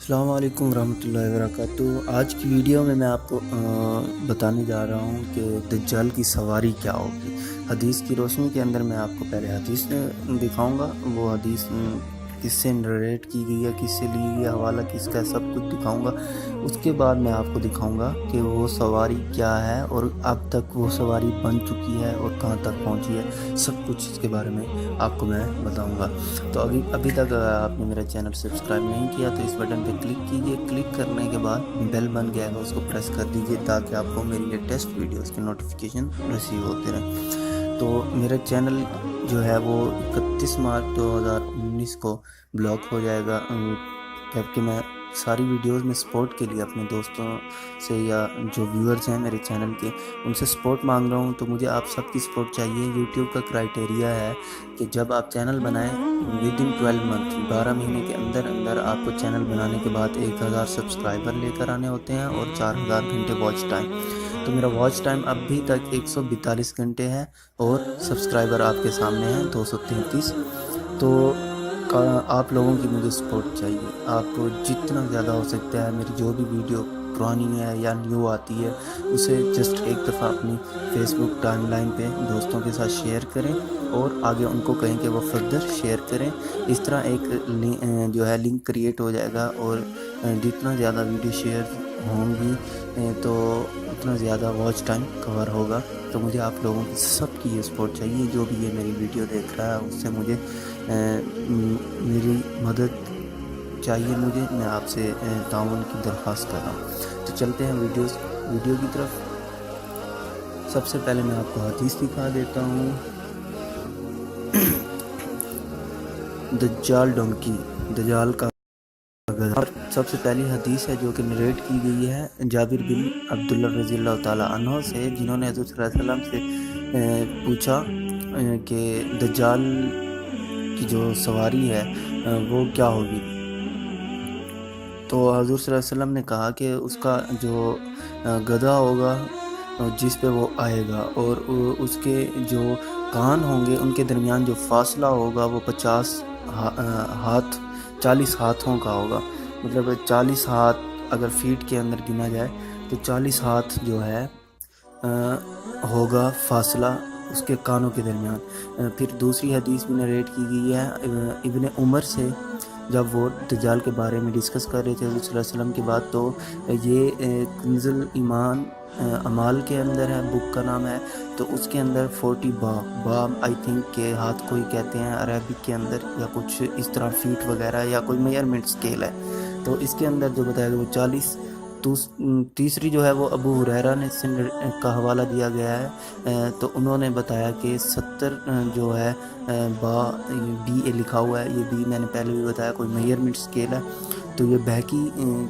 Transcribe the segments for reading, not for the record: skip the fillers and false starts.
السلام علیکم ورحمۃ اللہ وبرکاتہ۔ آج کی ویڈیو میں آپ کو بتانے جا رہا ہوں کہ دجال کی سواری کیا ہوگی۔ حدیث کی روشنی کے اندر میں آپ کو پہلے حدیث دکھاؤں گا، وہ حدیث کس سے نریٹ کی گئی ہے، کس سے لی گئی ہے، حوالہ کس کا، سب کچھ دکھاؤں گا۔ اس کے بعد میں آپ کو دکھاؤں گا کہ وہ سواری کیا ہے اور اب تک وہ سواری بن چکی ہے اور کہاں تک پہنچی ہے، سب کچھ اس کے بارے میں آپ کو میں بتاؤں گا۔ تو ابھی تک آپ نے میرا چینل سبسکرائب نہیں کیا تو اس بٹن پہ کلک کیجئے۔ کلک کرنے کے بعد بیل بن گیا ہے، اس کو پریس کر دیجئے تاکہ آپ کو میری لیٹسٹ ویڈیوز کی نوٹیفیکیشن ریسیو ہوتے رہیں۔ تو میرا چینل جو ہے وہ 31 مارچ 2019 کو بلاک ہو جائے گا، جبکہ میں ساری ویڈیوز میں سپورٹ کے لیے اپنے دوستوں سے یا جو ویورز ہیں میرے چینل کے، ان سے سپورٹ مانگ رہا ہوں۔ تو مجھے آپ سب کی سپورٹ چاہیے۔ یوٹیوب کا کرائٹیریا ہے کہ جب آپ چینل بنائیں ودن 12 منتھ، 12 مہینے کے اندر اندر آپ کو چینل بنانے کے بعد 1000 سبسکرائبر لے کر آنے ہوتے ہیں اور 4000 گھنٹے واچ ٹائم۔ تو میرا واچ ٹائم اب بھی تک 142 گھنٹے ہے اور سبسکرائبر آپ کے سامنے ہیں 233۔ تو آپ لوگوں کی مجھے سپورٹ چاہیے۔ آپ کو جتنا زیادہ ہو سکتا ہے میری جو بھی ویڈیو پرانی ہے یا نیو آتی ہے اسے جسٹ ایک دفعہ اپنی فیس بک ٹائم لائن پہ دوستوں کے ساتھ شیئر کریں اور آگے ان کو کہیں کہ وہ فردر شیئر کریں۔ اس طرح ایک جو ہے لنک کریٹ ہو جائے گا اور جتنا زیادہ ویڈیو شیئر ہوں گی تو اتنا زیادہ واچ ٹائم کور ہوگا۔ تو مجھے آپ لوگوں کی سب کی یہ سپورٹ چاہیے۔ جو بھی یہ میری ویڈیو دیکھ رہا ہے اس سے مجھے میری مدد چاہیے، میں آپ سے تعاون کی درخواست کر رہا ہوں۔ تو چلتے ہیں ویڈیو کی طرف۔ سب سے پہلے میں آپ کو حدیث دکھا دیتا ہوں۔ دجال ڈونکی، دجال کا گدھا۔ سب سے پہلی حدیث ہے جو کہ نریٹ کی گئی ہے جابر بن عبداللہ رضی اللہ تعالیٰ عنہ سے، جنہوں نے حضرت صلی اللہ علیہ وسلم سے پوچھا کہ دجال کی جو سواری ہے وہ کیا ہوگی۔ تو حضور صلی اللہ علیہ وسلم نے کہا کہ اس کا جو گدھا ہوگا جس پہ وہ آئے گا اور اس کے جو کان ہوں گے ان کے درمیان جو فاصلہ ہوگا وہ 40 ہاتھوں کا ہوگا۔ مطلب 40 ہاتھ اگر فیٹ کے اندر گنا جائے تو 40 ہاتھ جو ہے ہوگا فاصلہ اس کے کانوں کے درمیان۔ پھر دوسری حدیث بھی نریٹ کی گئی ہے ابن عمر سے، جب وہ دجال کے بارے میں ڈسکس کر رہے تھے حضور صلی اللہ علیہ وسلم کے بعد۔ تو یہ کنز الایمان اعمال کے اندر ہے، بک کا نام ہے۔ تو اس کے اندر 40 با آئی تھنک کہ ہاتھ کو ہی کہتے ہیں عربک کے اندر، یا کچھ اس طرح فیٹ وغیرہ یا کوئی میئرمنٹ اسکیل ہے۔ تو اس کے اندر جو بتایا گیا وہ 40۔ تیسری جو ہے وہ ابو ہریرہ نے کا حوالہ دیا گیا ہے، تو انہوں نے بتایا کہ 70 جو ہے بی اے لکھا ہوا ہے، یہ بی میں نے پہلے بھی بتایا کوئی میئرمنٹ اسکیل ہے۔ تو یہ بہقی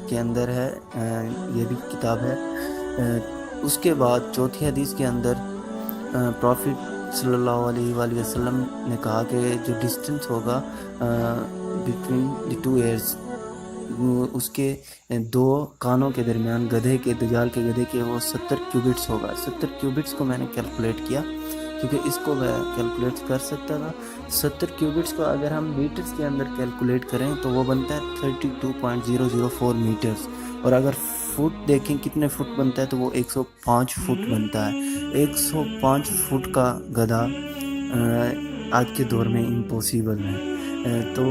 کے اندر ہے، یہ بھی کتاب ہے۔ اس کے بعد چوتھی حدیث کے اندر پروفٹ صلی اللہ علیہ وآلہ وسلم نے کہا کہ جو ڈسٹنس ہوگا بٹوین دی ٹو ایئرز، اس کے دو کانوں کے درمیان گدھے کے، دجال کے گدھے کے، وہ 70 کیوبٹس ہوگا۔ 70 کیوبٹس کو میں نے کیلکولیٹ کیا کیونکہ اس کو میں کیلکولیٹ کر سکتا تھا۔ 70 کیوبٹس کو اگر ہم میٹرز کے اندر کیلکولیٹ کریں تو وہ بنتا ہے 32.004 میٹرز، اور اگر فٹ دیکھیں کتنے فٹ بنتا ہے تو وہ 105 فٹ بنتا ہے۔ 105 فٹ کا گدھا آج کے دور میں امپوسیبل ہے۔ تو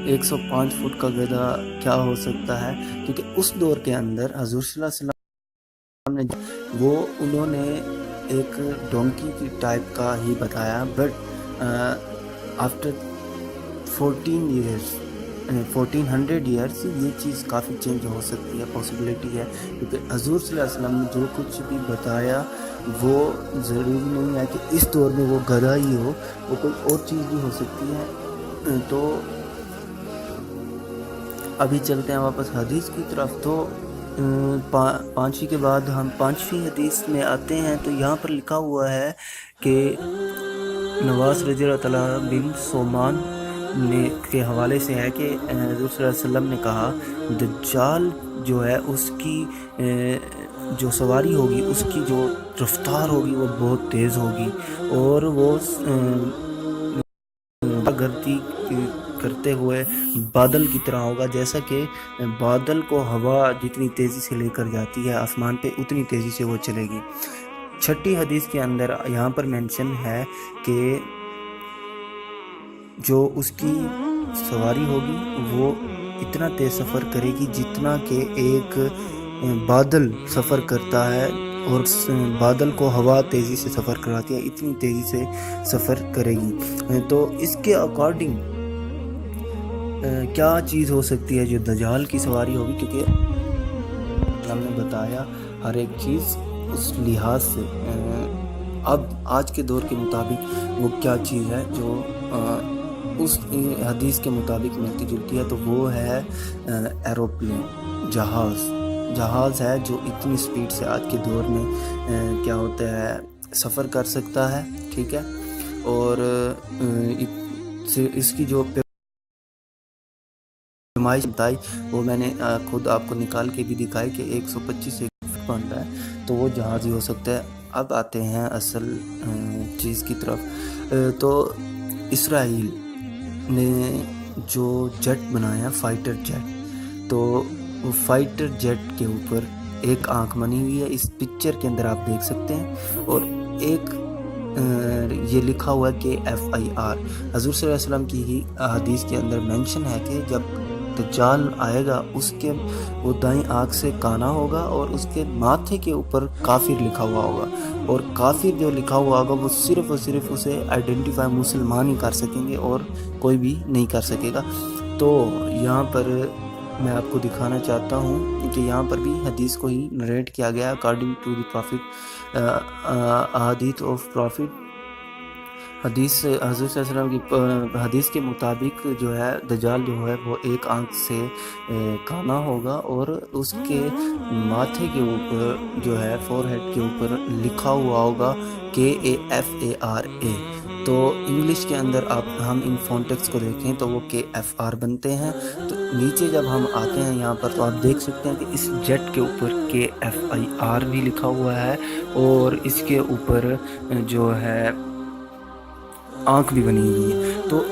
105 فٹ کا گدھا کیا ہو سکتا ہے، کیونکہ اس دور کے اندر حضور صلی اللہ علیہ وسلم نے انہوں نے ایک ڈونکی کی ٹائپ کا ہی بتایا، بٹ آفٹر 1400 ایئرس یہ چیز کافی چینج ہو سکتی ہے، پاسبلٹی ہے، کیونکہ حضور صلی اللہ علیہ وسلم نے جو کچھ بھی بتایا وہ ضروری نہیں ہے کہ اس دور میں وہ گدھا ہی ہو، وہ کوئی اور چیز بھی ہو سکتی ہے۔ تو ابھی چلتے ہیں واپس حدیث کی طرف۔ تو پانچویں کے بعد ہم پانچویں حدیث میں آتے ہیں، تو یہاں پر لکھا ہوا ہے کہ نواس رضی اللہ تعالیٰ بن سومان کے حوالے سے ہے کہ حضور صلی اللہ علیہ وسلم نے کہا دجال جو ہے اس کی جو سواری ہوگی، اس کی جو رفتار ہوگی وہ بہت تیز ہوگی، اور وہ گردی کرتے ہوئے بادل کی طرح ہوگا، جیسا کہ بادل کو ہوا جتنی تیزی سے لے کر جاتی ہے آسمان پہ اتنی تیزی سے وہ چلے گی۔ چھٹی حدیث کے اندر یہاں پر مینشن ہے کہ جو اس کی سواری ہوگی وہ اتنا تیز سفر کرے گی جتنا کہ ایک بادل سفر کرتا ہے، اور بادل کو ہوا تیزی سے سفر کراتی ہے، اتنی تیزی سے سفر کرے گی۔ تو اس کے اکارڈنگ کیا چیز ہو سکتی ہے جو دجال کی سواری ہوگی، کیونکہ ہم نے بتایا ہر ایک چیز اس لحاظ سے اب آج کے دور کے مطابق وہ کیا چیز ہے جو اس حدیث کے مطابق ملتی جلتی ہے، تو وہ ہے ایروپلین، جہاز ہے جو اتنی سپیڈ سے آج کے دور میں کیا ہوتا ہے سفر کر سکتا ہے، ٹھیک ہے۔ اور اس کی جو پیمائش بتائی وہ میں نے خود آپ کو نکال کے بھی دکھائی کہ 125 فٹ بنتا ہے، تو وہ جہاز ہی ہو سکتا ہے۔ اب آتے ہیں اصل چیز کی طرف۔ تو اسرائیل نے جو جیٹ بنایا فائٹر جیٹ، تو وہ فائٹر جیٹ کے اوپر ایک آنکھ بنی ہوئی ہے، اس پکچر کے اندر آپ دیکھ سکتے ہیں، اور ایک یہ لکھا ہوا ہے کہ FIR حضور صلی اللہ علیہ وسلم کی ہی حدیث کے اندر مینشن ہے کہ جب دجال آئے گا اس کے وہ دائیں آنکھ سے کانا ہوگا اور اس کے ماتھے کے اوپر کافر لکھا ہوا ہوگا، اور کافر جو لکھا ہوا ہوگا وہ صرف اور صرف اسے آئیڈینٹیفائی مسلمان ہی کر سکیں گے اور کوئی بھی نہیں کر سکے گا۔ تو یہاں پر میں آپ کو دکھانا چاہتا ہوں کہ یہاں پر بھی حدیث کو ہی نریٹ کیا گیا اکارڈنگ ٹو دی پروفٹ، احادیث آف پروفٹ، حدیث حضرت صلی اللہ علیہ وسلم کی حدیث کے مطابق جو ہے دجال جو ہے وہ ایک آنکھ سے کانا ہوگا، اور اس کے ماتھے کے اوپر جو ہے فور ہیڈ کے اوپر لکھا ہوا ہوگا KAFARA۔ تو انگلش کے اندر ہم ان فونٹیکس کو دیکھیں تو وہ KFR بنتے ہیں۔ تو نیچے جب ہم آتے ہیں یہاں پر تو آپ دیکھ سکتے ہیں کہ اس جیٹ کے اوپر KFIR بھی لکھا ہوا ہے، اور اس کے اوپر جو ہے آنکھ بھی بنی ہوئی ہے۔ تو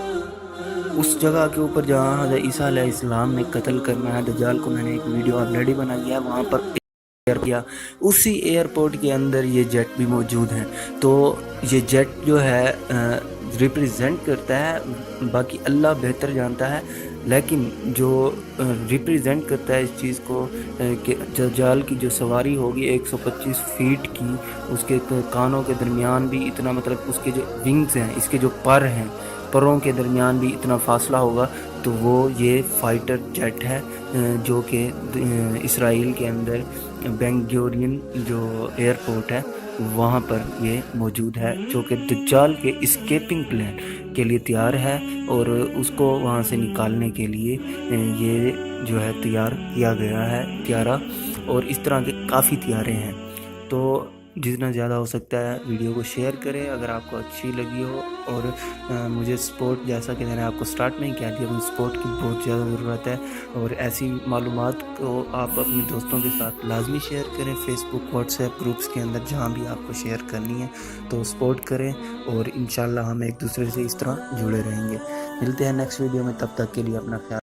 اس جگہ کے اوپر جہاں حضرت عیسیٰ علیہ السلام نے قتل کرنا ہے دجال کو، میں نے ایک ویڈیو آلریڈی بنائی ہے، وہاں پر اسی ایئرپورٹ کے اندر یہ جیٹ بھی موجود ہیں۔ تو یہ جیٹ جو ہے ریپریزنٹ کرتا ہے، باقی اللہ بہتر جانتا ہے، لیکن جو ریپریزنٹ کرتا ہے اس چیز کو کہ دجال کی جو سواری ہوگی 125 فیٹ کی، اس کے کانوں کے درمیان بھی اتنا، مطلب اس کے جو ونگز ہیں، اس کے جو پر ہیں، پروں کے درمیان بھی اتنا فاصلہ ہوگا، تو وہ یہ فائٹر جیٹ ہے جو کہ اسرائیل کے اندر بین گورین جو ایئرپورٹ ہے وہاں پر یہ موجود ہے، جو کہ دجال کے اسکیپنگ پلان کے لیے تیار ہے، اور اس کو وہاں سے نکالنے کے لیے یہ جو ہے تیار کیا گیا ہے طیارہ، اور اس طرح کے کافی طیارے ہیں۔ تو جتنا زیادہ ہو سکتا ہے ویڈیو کو شیئر کریں اگر آپ کو اچھی لگی ہو، اور مجھے سپورٹ، جیسا کہ میں نے آپ کو سٹارٹ میں ہی کہہ دیا، مجھے سپورٹ کی بہت زیادہ ضرورت ہے، اور ایسی معلومات کو آپ اپنے دوستوں کے ساتھ لازمی شیئر کریں، فیس بک، واٹس ایپ گروپس کے اندر جہاں بھی آپ کو شیئر کرنی ہے تو سپورٹ کریں، اور انشاءاللہ ہم ایک دوسرے سے اس طرح جڑے رہیں گے۔ ملتے ہیں نیکسٹ ویڈیو میں، تب تک کے لیے اپنا خیال